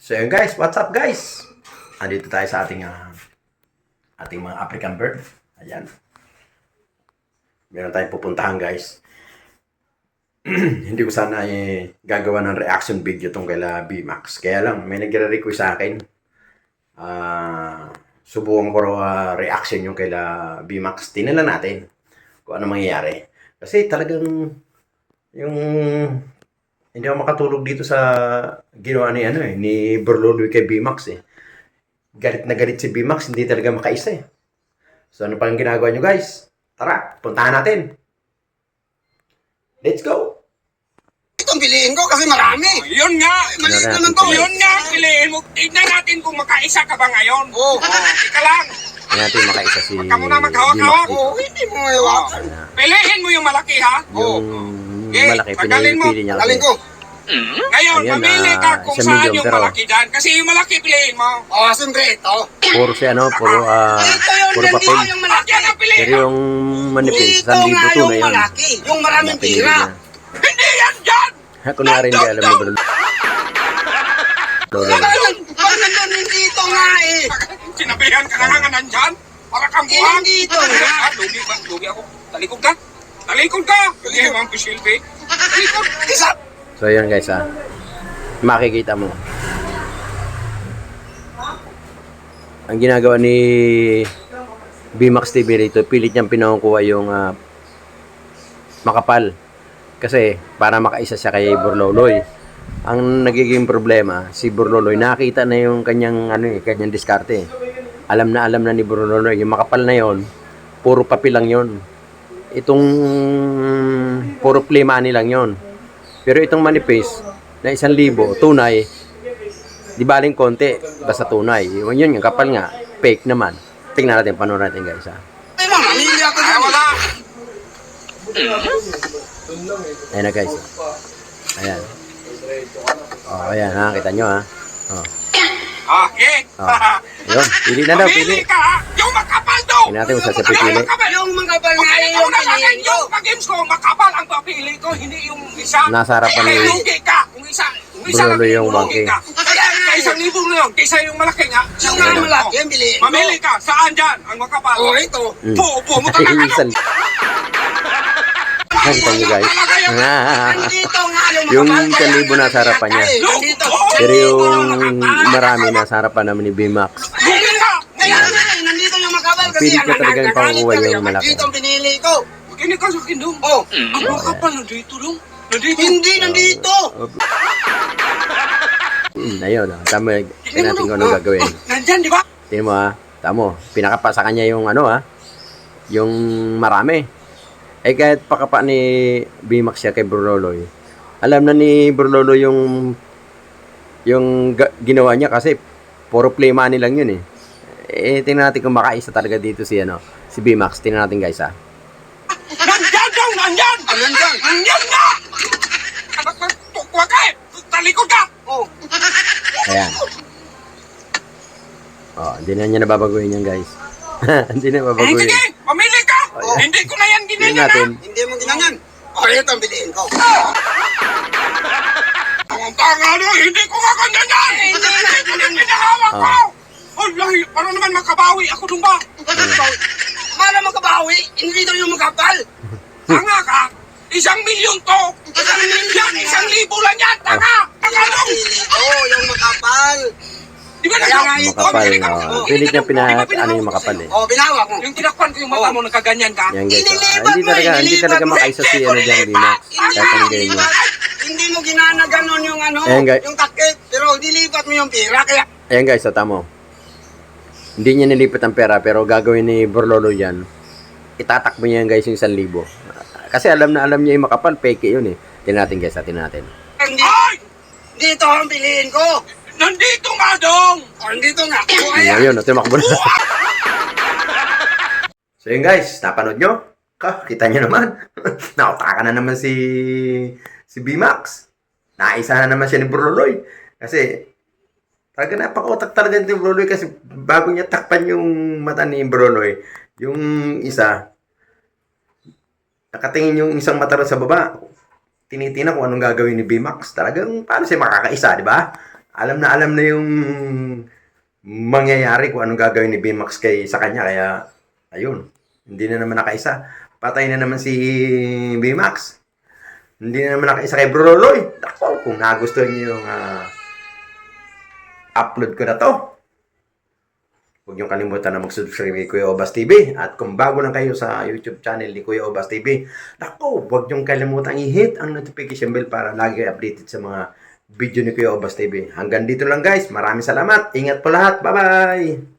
So yun guys, what's up guys? Andito tayo sa ating mga African bird. Ayan. Meron tayong pupuntahan guys. Hindi ko sana gagawa ng reaction video tong kaila B-Max. Kaya lang, may nagre-request sa akin. Subukan ko raw reaction yung kaila B-Max. Tingnan lang natin kung ano mangyayari. Kasi talagang yung hindi ako makatulog dito sa ginawa ni Berloloy kay B-Max eh. Galit na galit si B-Max, hindi talaga makaisa eh. So ano pa ang ginagawa nyo guys? Tara, puntahan natin. Let's go! Itong piliin ko kasi marami. Yun nga, Maliit naman to. yun nga, piliin mo. Tignan natin kung makaisa ka ba ngayon. Oo. Ika lang. Hindi natin makaisa si Huwag ka muna maghawak-hawak. B-Max. Oo, hindi mo mayawakan. Piliin mo yung malaki ha. Yung Okay, malaki, tagalin mo. pinipili niya Galing kasi. ko. Ngayon, Ayan, mamili ka kung sa saan medium, yung pero- malaki dyan. Kasi yung malaki piliin mo. Oo, siyempre ito. Puro siya puro Ito yung puro nandito papel. yung malaki. Yan ang piliin. Pero yung manipis, Ito sa libo nga to yung na yun. malaki. Yung maraming Pinili pira. niya. Hindi yan dyan. Kunwari hindi alam ni Berloloy. Pag nandun dito nga eh. Sinabihan ka na nga nandyan. Para kang buhang. Nandito. Lugi ba? Lugi ako. Talikod ka. Talikod ka. Lugi mo ang pisilbi. Talikod. Isa. So yun guys makikita mo. Ang ginagawa ni B-Max TV rito, pilit niyang pinakukuha yung makapal. Kasi para makaisa siya kay Berloloy. Ang nagiging problema, si Berloloy nakita na yung kanyang kanyang diskarte. Alam na ni Berloloy yung makapal na yon, puro papel lang yon. Itong puro play money lang yon. Pero itong manipis na 1,000 tunay, di baling konti, basta tunay. Yun yung kapal nga, fake naman. Tingnan natin, panoorin natin guys Ay, mamili ako Ay, dyan. wala. Ayan na guys. Ayan. Oh, ayan ha, kita nyo ha. Oh. Okay. Oh. Yun, pili na daw, pili. Mamili ka ha. Yung makapal daw. Tingnan natin kung saan siya pipili. Yung makapal nga Pagpili eh, ko yung na lang piliin ko. yung pag-games ko, makapal ang papili ko, hindi yung isa. Nasa harapan Kaya ni lugi ka. Kung isa Berloloy yung lugi bangke. ka. Kaya 1,000 na yun, kaysa yung malaki nga. Yung nga malaki, yung piliin ko. Mamili ka, saan dyan ang makapal? Oo, ito. Pupo mo talaga. Isang. Nakita nyo guys. Nandito nga Yung makapal. 1,000 nasa harapan niya. Nandito. Pero yung marami nasa harapan naman ni B-Max. Lugi ka. Kaya nga eh, nandito yung makapal kasi Pilit ka talagang pakukuha yung malaki. Dito ang pinili ko. Kini ka sa akin dong. Oh, Ang makapal nandito dong. Nandito. hindi nandito. Ayun, tama. Tingnan natin kung ano gagawin. Nandyan, di ba? Tingnan mo tamo. Pinakapa sa kanya yung yung marami. Eh kahit pakapa ni B-Max siya kay Berloloy, alam na ni Berloloy yung ginawa niya kasi puro play money lang yun eh. Eh tingnan natin kung makaisa talaga dito si si B-Max. Tingnan natin guys Nandyan daw, nandyan. Nandyan. Nandyan nga. Anak ng tukwa ka eh. Talikod ka. Oh, Ayan. Oh, hindi na niya nababaguhin yan guys. Hindi na Eh, babaguhin. sige, mamili ka. Oh, yeah. Hindi ko na yan Tingnan ginanyan natin. hindi mo ginanyan. Oh, ito ang piliin ko. Ang tanga no, hindi ko nga ganyan yan. Hindi ko na pinahawak ko. Ah. Wallahi, para naman makabawi ako dun ba? Para makabawi, hindi daw yung makapal. Tanga ka. 1,000,000 to. 1,000,000, 1,000 lang yan. Tanga. Tanga dong. Pili ko yung makapal. Di ba Kaya nga ito, Makapal. Mamili ka. Pilit niya Di ba yung pinahawak makapal ko eh. Oh, binawak mo. Yung tinakpan ko yung mata mo, nagkaganyan ka. Yan guys. Inilipat Hindi mo, talaga inilipat mo. makaisa si dyan B-Max. Kahit anong gawin niya. Hindi mo ginana ganon yung Ayan, guys. yung takip. Pero dilipat mo yung pira. Kaya Ayan guys, tamo. Hindi niya nilipat ang pera pero gagawin ni Berloloy yan. Itatakbo niya yan guys yung 1,000. Kasi alam niya yung makapal, fake yun eh. Tingnan natin guys, tingnan natin. Ay! dito ang piliin ko. Nandito nga dong! Oh, dito nga. Oh, ayan. Ayun, tumakbo na. So yun guys, napanood nyo? Kita nyo naman. Nautaka na naman si B-Max. Naisa na naman siya ni Berloloy. Kasi talaga napaka-utak talaga ni Berloloy kasi bago niya takpan yung mata ni Berloloy, yung isa, nakatingin yung isang mata rin sa baba. Tinitina kung anong gagawin ni B-Max. Talagang paano siya makakaisa, di ba? alam na yung mangyayari kung anong gagawin ni BMAX sa kanya. Kaya, ayun, hindi na naman nakaisa. Patay na naman si BMAX. Hindi na naman nakaisa kay Bro Loloy. Ako, kung nagustuhan niyo yung upload ko na to, huwag niyong kalimutan na mag-subscribe kay Kuya Obas TV. At kung bago lang kayo sa YouTube channel ni Kuya Obas TV, naku, huwag niyong kalimutan i-hit ang notification bell para lagi kayo updated sa mga video ni Kuya Obas TV. Hanggang dito lang guys. Maraming salamat. Ingat po lahat. Bye-bye!